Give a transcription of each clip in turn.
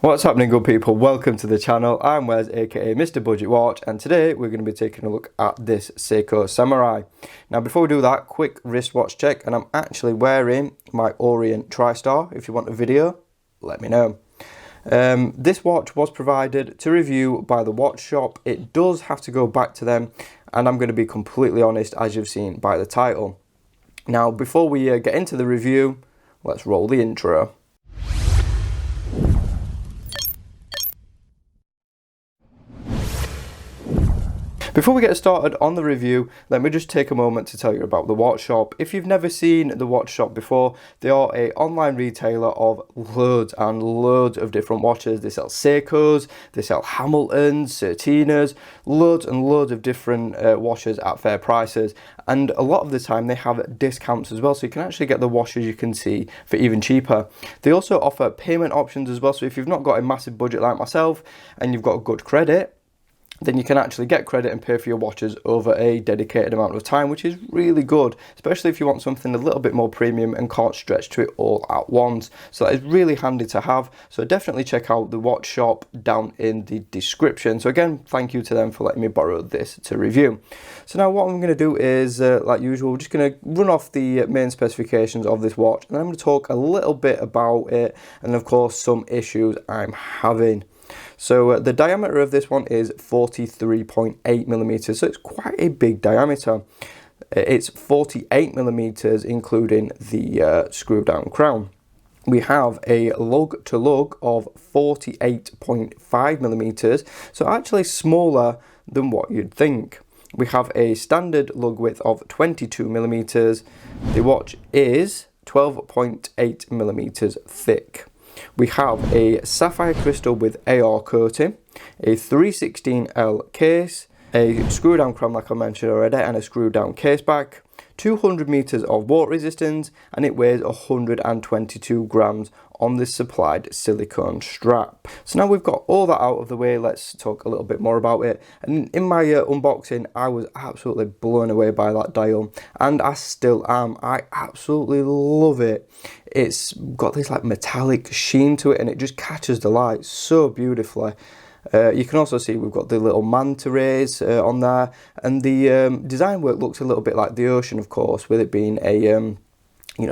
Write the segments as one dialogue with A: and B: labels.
A: What's happening, good people? Welcome to the channel. I'm Wes, aka Mr. Budget Watch, and today we're going to be taking a look at this Seiko Samurai. Now before we do that, quick wristwatch check, and I'm actually wearing my Orient TriStar. If you want a video, let me know. This watch was provided to review by the watch shop. It does have to go back to them, and I'm going to be completely honest, as you've seen by the title. Now before we get into the review, let's roll the intro. Before we get started on the review, let me just take a moment to tell you about the watch shop. If you've never seen the watch shop before, they are an online retailer of loads and loads of different watches. They sell Seikos, they sell Hamiltons, Certinas, loads and loads of different watches at fair prices. And a lot of the time they have discounts as well, so you can actually get the watches you can see for even cheaper. They also offer payment options as well, so if you've not got a massive budget like myself and you've got good credit, then you can actually get credit and pay for your watches over a dedicated amount of time, which is really good, especially if you want something a little bit more premium and can't stretch to it all at once. So that is really handy to have. So definitely check out the watch shop down in the description. So again, thank you to them for letting me borrow this to review. So now what I'm going to do is, like usual, we're just going to run off the main specifications of this watch, and then I'm going to talk a little bit about it and of course some issues I'm having. So the diameter of this one is 43.8 millimeters, so it's quite a big diameter. It's 48 millimeters including the screw down crown. We have a lug to lug of 48.5 millimeters, so actually smaller than what you'd think. We have a standard lug width of 22 millimeters. The watch is 12.8 millimeters thick. We have a sapphire crystal with AR coating, a 316L case, a screw down crown like I mentioned already, and a screw down case back, 200 meters of water resistance, and it weighs 122 grams on this supplied silicone strap. So now we've got all that out of the way, let's talk a little bit more about it. And in my unboxing, I was absolutely blown away by that dial, and I still am. I absolutely love it. It's got this like metallic sheen to it, and it just catches the light so beautifully. You can also see we've got the little manta rays on there, and the design work looks a little bit like the ocean, of course, with it being a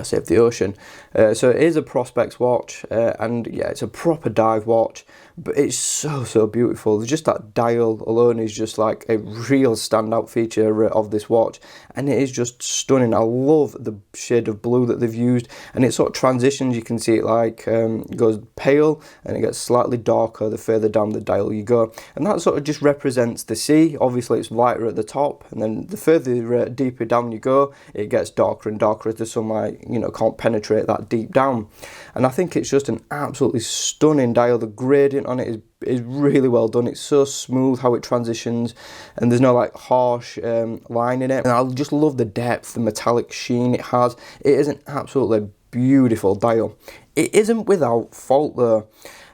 A: save the ocean. So it is a Prospex watch, and yeah, it's a proper dive watch, but it's so beautiful. Just that dial alone is just like a real standout feature of this watch, and it is just stunning. I love the shade of blue that they've used, and it sort of transitions. You can see it like it goes pale and it gets slightly darker the further down the dial you go, and that sort of just represents the sea. Obviously it's lighter at the top, and then the further deeper down you go, it gets darker and darker as the sunlight can't penetrate that deep down. And I think it's just an absolutely stunning dial. The gradient on it is really well done. It's so smooth how it transitions, and there's no like harsh line in it, and I just love the depth, the metallic sheen it has. It is an absolutely beautiful dial. It isn't without fault though.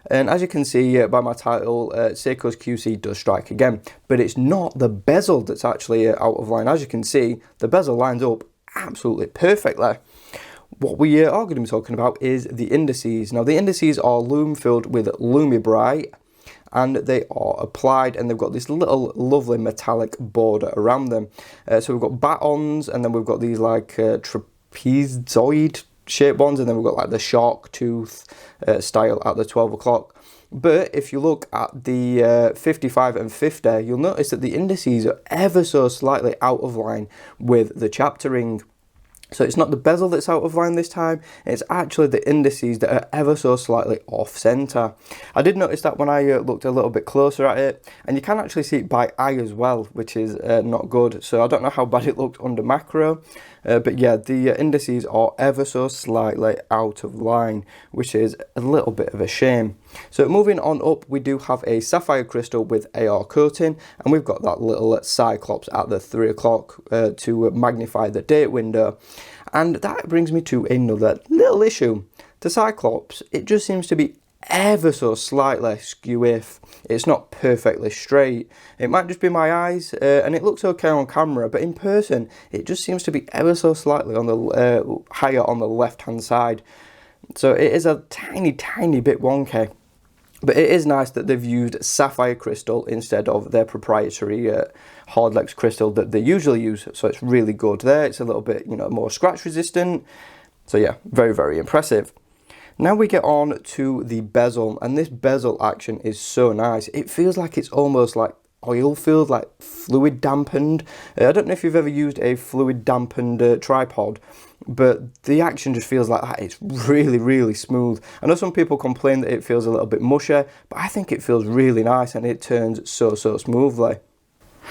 A: And as you can see by my title, Seiko's QC does strike again, but it's not the bezel that's actually out of line. As you can see, the bezel lines up absolutely perfectly. What we are going to be talking about is the indices. Now the indices are Lume filled with Lume Bright, and they are applied, and they've got this little lovely metallic border around them. So we've got batons, and then we've got these like trapezoid shaped ones, and then we've got like the shark tooth style at the 12 o'clock. But if you look at the 55 and 50, you'll notice that the indices are ever so slightly out of line with the chapter ring. So it's not the bezel that's out of line this time, it's actually the indices that are ever so slightly off center. I did notice that when I looked a little bit closer at it, and you can actually see it by eye as well, which is not good. So I don't know how bad it looked under macro, but yeah, the indices are ever so slightly out of line, which is a little bit of a shame. So moving on up, we do have a sapphire crystal with AR coating, and we've got that little cyclops at the 3 o'clock to magnify the date window. And that brings me to another little issue. The cyclops, it just seems to be ever so slightly skew-if. It's not perfectly straight. It might just be my eyes, and it looks okay on camera, but in person it just seems to be ever so slightly on the higher on the left hand side. So it is a tiny bit wonky. But it is nice that they've used sapphire crystal instead of their proprietary hardlex crystal that they usually use. So it's really good there. It's a little bit, you know, more scratch resistant. So yeah, very, very impressive. Now we get on to the bezel, and this bezel action is so nice. It feels like it's almost like oil filled, like fluid dampened. I don't know if you've ever used a fluid dampened tripod, but the action just feels like that. It's really, really smooth. I know some people complain that it feels a little bit mushy, but I think it feels really nice and it turns so smoothly.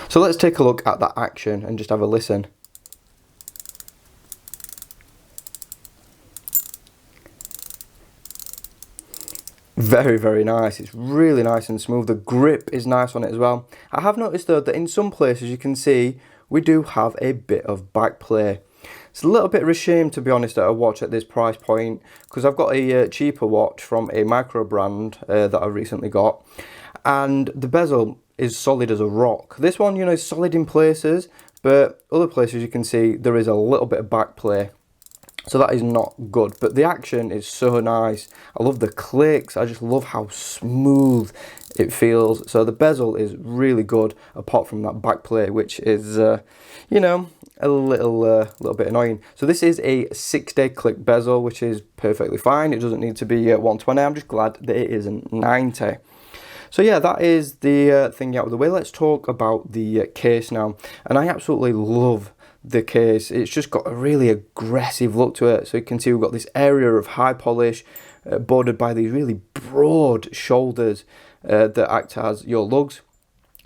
A: So let's take a look at that action and just have a listen. Very, very nice. It's really nice and smooth. The grip is nice on it as well. I have noticed though that in some places you can see we do have a bit of back play. It's a little bit of a shame, to be honest, that I watch at this price point, because I've got a cheaper watch from a micro brand that I recently got, and the bezel is solid as a rock. This one, you know, is solid in places, but other places you can see there is a little bit of back play. So that is not good, but the action is so nice. I love the clicks. I just love how smooth it feels. So the bezel is really good, apart from that back play, which is, you know, a little bit annoying. So this is a 6-day click bezel, which is perfectly fine. It doesn't need to be 120. I'm just glad that it isn't 90. So yeah, that is the thing out of the way. Let's talk about the case now. And I absolutely love the case. It's just got a really aggressive look to it. So you can see we've got this area of high polish bordered by these really broad shoulders that act as your lugs.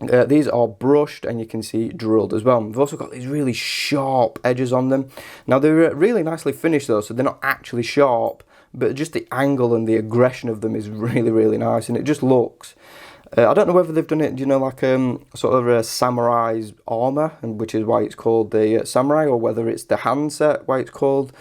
A: These are brushed and you can see drilled as well. We've also got these really sharp edges on them. Now they're really nicely finished though, so they're not actually sharp, but just the angle and the aggression of them is really nice, and it just looks, I don't know whether they've done it, you know, like sort of a samurai's armor, and which is why it's called the samurai, or whether it's the handset why it's called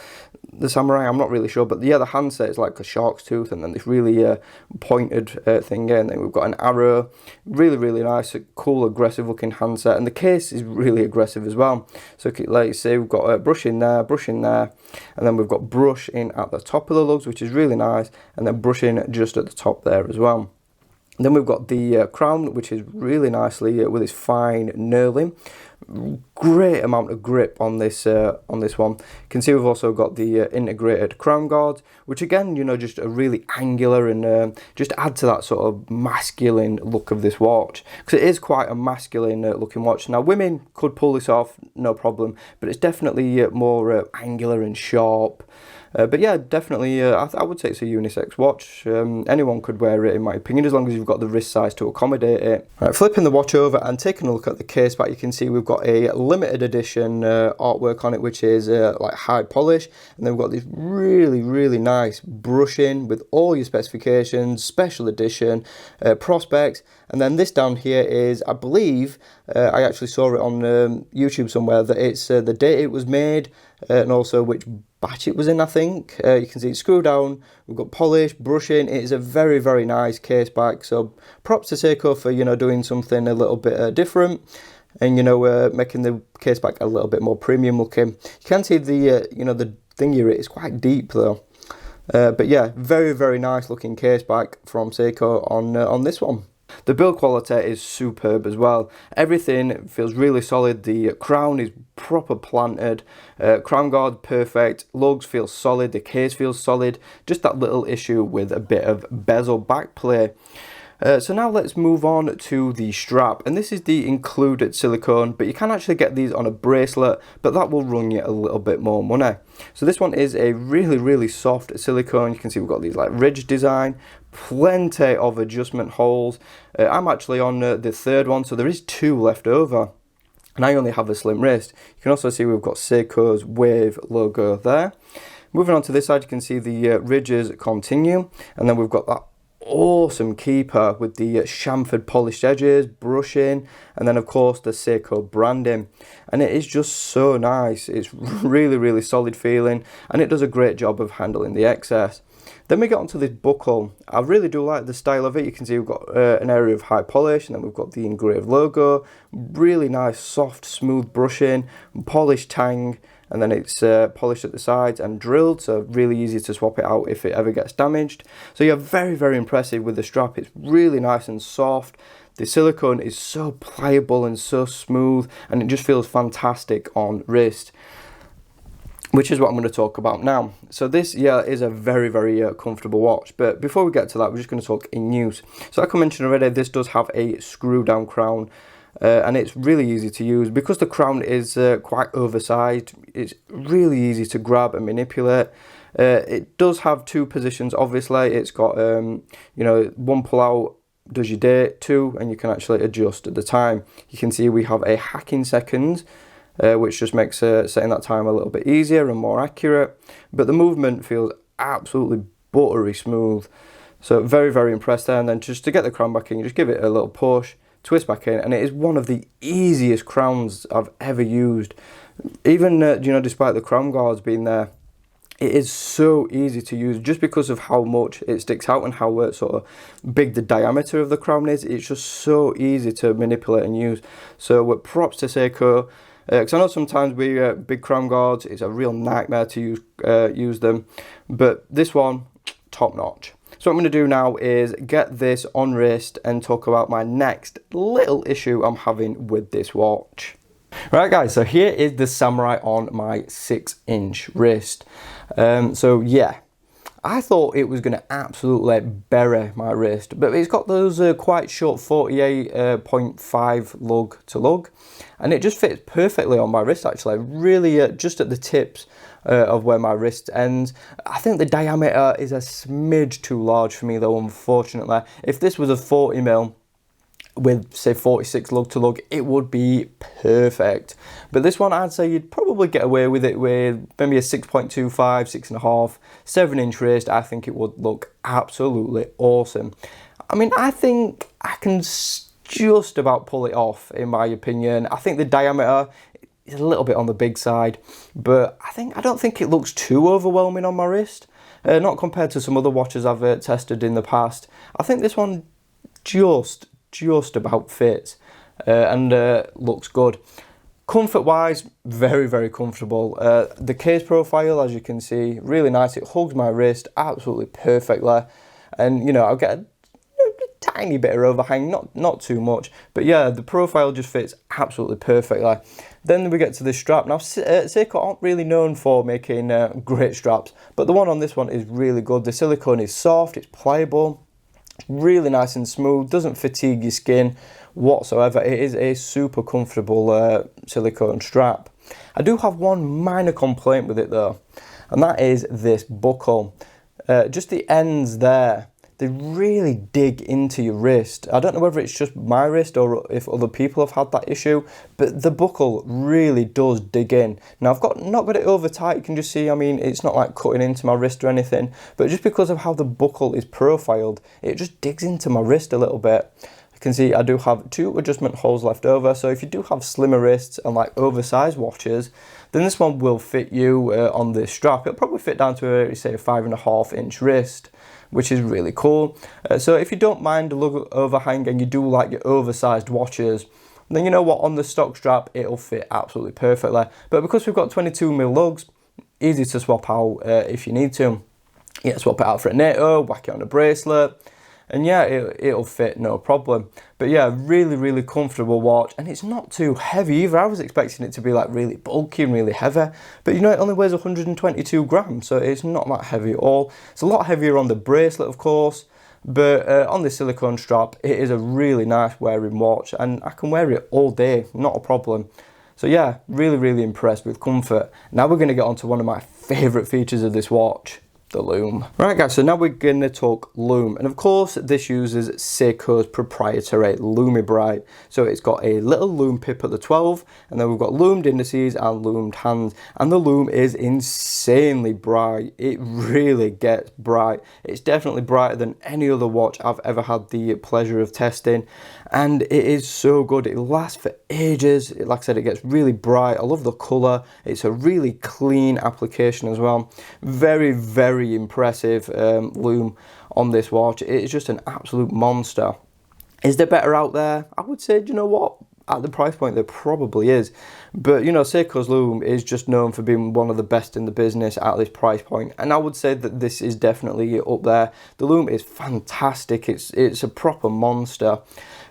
A: the samurai. I'm not really sure, but yeah, the handset is like a shark's tooth, and then this really pointed thing here, and then we've got an arrow. Really nice, cool, aggressive looking handset, and the case is really aggressive as well. So like you see, we've got brush in there, and then we've got brush in at the top of the lugs, which is really nice, and then brushing just at the top there as well. And then we've got the crown, which is really nicely with its fine knurling. Great amount of grip on this one. You can see we've also got the integrated crown guards, which again, you know, just a really angular and just add to that sort of masculine look of this watch, because it is quite a masculine looking watch. Now women could pull this off, no problem, but it's definitely more angular and sharp. But yeah, definitely, I would say it's a unisex watch. Anyone could wear it, in my opinion, as long as you've got the wrist size to accommodate it. Right, flipping the watch over and taking a look at the case back, you can see we've got a limited edition artwork on it, which is like high polish, and then we've got this really nice brushing with all your specifications, special edition, prospects, and then this down here is, I believe, I actually saw it on YouTube somewhere, that it's the date it was made, and also which batch it was in, I think. You can see it's screwed down, we've got polish, brushing. It is a very nice case back, so props to Seiko for, you know, doing something a little bit different, and, you know, making the case back a little bit more premium looking. You can see the you know, the thing here is quite deep though, but yeah, very nice looking case back from Seiko on this one. The build quality is superb as well. Everything feels really solid. The crown is proper planted. Crown guard perfect. Lugs feel solid. The case feels solid. Just that little issue with a bit of bezel back play. So now let's move on to the strap, and this is the included silicone, but you can actually get these on a bracelet, but that will run you a little bit more money. So this one is a really soft silicone. You can see we've got these like ridge design, plenty of adjustment holes. I'm actually on the third one, so there is 2 left over, and I only have a slim wrist. You can also see we've got Seiko's Wave logo there. Moving on to this side, you can see the ridges continue, and then we've got that awesome keeper with the chamfered polished edges, brushing, and then of course the Seiko branding, and it is just so nice. It's really solid feeling, and it does a great job of handling the excess. Then we get onto this buckle. I really do like the style of it. You can see we've got an area of high polish, and then we've got the engraved logo, really nice soft smooth brushing, polished tang, and then it's polished at the sides and drilled, so really easy to swap it out if it ever gets damaged. So yeah, very, very impressive with the strap. It's really nice and soft. The silicone is so pliable and so smooth, and it just feels fantastic on wrist, which is what I'm going to talk about now. So this, yeah, is a very, very comfortable watch. But before we get to that, we're just going to talk in use. So like I mentioned already, this does have a screw down crown, and it's really easy to use. Because the crown is quite oversized, it's really easy to grab and manipulate. It does have two positions, obviously. It's got, you know, one pull out does your date, two, and you can actually adjust at the time. You can see we have a hacking seconds, which just makes setting that time a little bit easier and more accurate. But the movement feels absolutely buttery smooth. So very, very impressed there. And then just to get the crown back in, you just give it a little push, twist back in, and it is one of the easiest crowns I've ever used. Even, you know, despite the crown guards being there, it is so easy to use just because of how much it sticks out and how sort of big the diameter of the crown is. It's just so easy to manipulate and use. So props to Seiko. Because I know sometimes with big crown guards, it's a real nightmare to use them. But this one, top notch. So what I'm going to do now is get this on wrist and talk about my next little issue I'm having with this watch. Right guys, so here is the Samurai on my 6-inch wrist. So yeah, I thought it was going to absolutely bury my wrist, but it's got those quite short 48.5 lug to lug, and it just fits perfectly on my wrist actually, really just at the tips of where my wrist ends. I think the diameter is a smidge too large for me though, unfortunately. If this was a 40mm, with say 46 lug to lug, it would be perfect. But this one, I'd say you'd probably get away with it with maybe a 6.25, 6.5, 7-inch wrist. I think it would look absolutely awesome. I mean, I think I can just about pull it off, in my opinion. I think the diameter is a little bit on the big side, but I don't think it looks too overwhelming on my wrist. Not compared to some other watches I've tested in the past. I think this one just about fits and looks good. Comfort wise, very, very comfortable. The case profile, as you can see, really nice. It hugs my wrist absolutely perfectly, and you know, I'll get a tiny bit of overhang, not too much, but yeah, the profile just fits absolutely perfectly. Then we get to the strap. Now Seiko aren't really known for making great straps, but the one on this one is really good. The silicone is soft, it's pliable, really nice and smooth, doesn't fatigue your skin whatsoever. It is a super comfortable silicone strap. I do have one minor complaint with it though, and that is this buckle. Just the ends there, they really dig into your wrist. I don't know whether it's just my wrist or if other people have had that issue, but the buckle really does dig in. Now I've not got it over tight, you can just see, I mean, it's not like cutting into my wrist or anything, but just because of how the buckle is profiled, it just digs into my wrist a little bit. You can see I do have 2 adjustment holes left over, so if you do have slimmer wrists and like oversized watches, then this one will fit you on this strap. It'll probably fit down to say a 5.5-inch wrist, which is really cool. So if you don't mind a lug overhang and you do like your oversized watches, then you know what, on the stock strap it'll fit absolutely perfectly. But because we've got 22mm lugs, easy to swap out if you need to. Yeah, swap it out for a NATO, whack it on a bracelet, and yeah, it'll fit no problem. But yeah, really, really comfortable watch, and it's not too heavy either. I was expecting it to be like really bulky and really heavy, but you know, it only weighs 122 grams, so it's not that heavy at all. It's a lot heavier on the bracelet, of course, but on the silicone strap, it is a really nice wearing watch, and I can wear it all day, not a problem. So yeah, really, really impressed with comfort. Now we're going to get on to one of my favourite features of this watch, the Lume. Right guys, so now we're going to talk Lume, and of course this uses Seiko's proprietary Lume Bright. So it's got a little Lume pip at the 12, and then we've got lumed indices and lumed hands, and the Lume is insanely bright. It really gets bright. It's definitely brighter than any other watch I've ever had the pleasure of testing, and it is so good. It lasts for ages. Like I said, it gets really bright. I love the colour. It's a really clean application as well. Very, very impressive Lume on this watch. It's just an absolute monster. Is there better out there? I would say, do you know what? at the price point there probably is. But you know, Seiko's Lume is just known for being one of the best in the business at this price point, and I would say that this is definitely up there. The Lume is fantastic. It's a proper monster.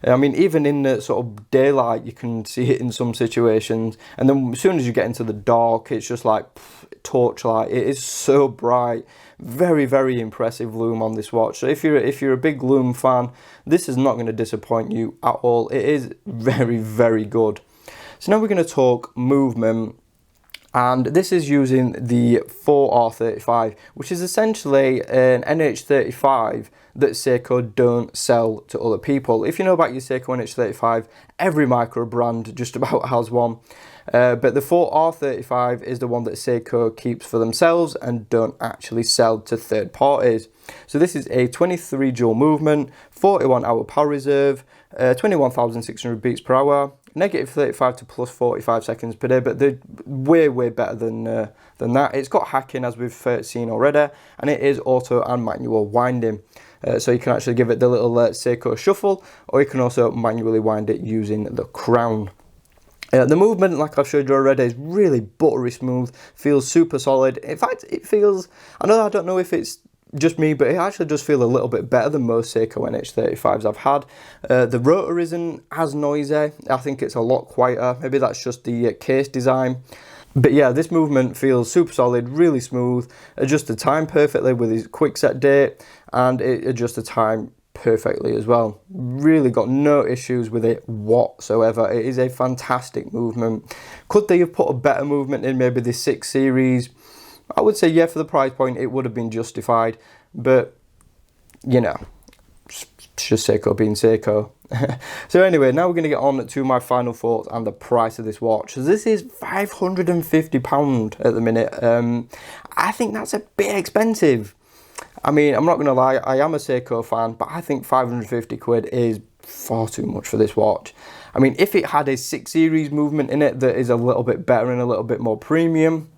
A: I mean, even in the sort of daylight, you can see it in some situations, and then as soon as you get into the dark, it's just like torchlight. It is so bright. Very, very impressive Lume on this watch. So if you're a big Lume fan, this is not going to disappoint you at all. It is very, very good. So now we're going to talk movement, and this is using the 4R35, which is essentially an NH35 that Seiko don't sell to other people. If you know about your Seiko NH35, every micro brand just about has one. But the 4R35 is the one that Seiko keeps for themselves and don't actually sell to third parties. So this is a 23 dual movement, 41 hour power reserve, 21,600 beats per hour, negative 35 to plus 45 seconds per day, but they're way, way better than that. It's got hacking, as we've seen already, and it is auto and manual winding. So you can actually give it the little Seiko shuffle, or you can also manually wind it using the crown. The movement, like I've showed you already, is really buttery smooth, feels super solid. In fact, it feels, I don't know if it's just me, but it actually does feel a little bit better than most Seiko NH35s I've had. The rotor isn't as noisy. I think it's a lot quieter. Maybe that's just the case design. But yeah, this movement feels super solid, really smooth, adjusts the time perfectly with its quick set date, and it adjusts the time perfectly as well. Really got no issues with it whatsoever. It is a fantastic movement. Could they have put a better movement in maybe the 6 series? I would say yeah, for the price point it would have been justified, but you know, it's just Seiko being Seiko. So anyway, now we're going to get on to my final thoughts and the price of this watch. So this is £550 at the minute. I think that's a bit expensive. I mean, I'm not going to lie, I am a Seiko fan, but I think 550 quid is far too much for this watch. I mean, if it had a 6 series movement in it that is a little bit better and a little bit more premium,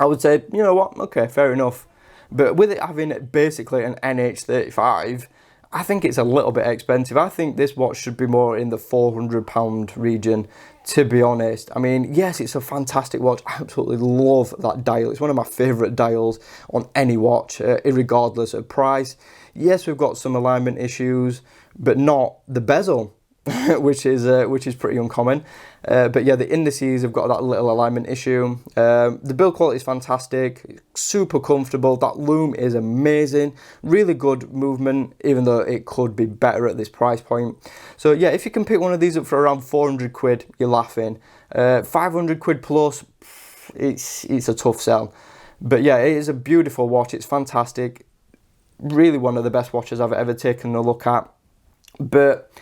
A: I would say, you know what, okay, fair enough. But with it having basically an NH35, I think it's a little bit expensive. I think this watch should be more in the £400 region, to be honest. I mean, yes, it's a fantastic watch. I absolutely love that dial. It's one of my favourite dials on any watch, irregardless of price. Yes, we've got some alignment issues, but not the bezel, which is pretty uncommon. But yeah, the indices have got that little alignment issue. The build quality is fantastic, super comfortable. That Lume is amazing, really good movement, even though it could be better at this price point. So yeah, if you can pick one of these up for around 400 quid, you're laughing. 500 quid plus, it's a tough sell. But yeah, it is a beautiful watch. It's fantastic. Really one of the best watches I've ever taken a look at. But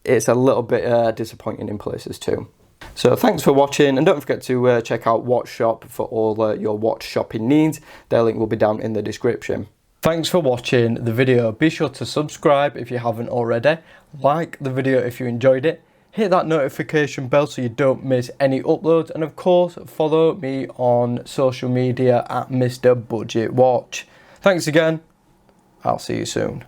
A: it's a little bit disappointing in places too. So thanks for watching, and don't forget to check out Watch Shop for all your watch shopping needs. Their link will be down in the description. Thanks for watching the video. Be sure to subscribe if you haven't already. Like the video if you enjoyed it. Hit that notification bell so you don't miss any uploads. And of course, follow me on social media at Mr. Budget Watch. Thanks again. I'll see you soon.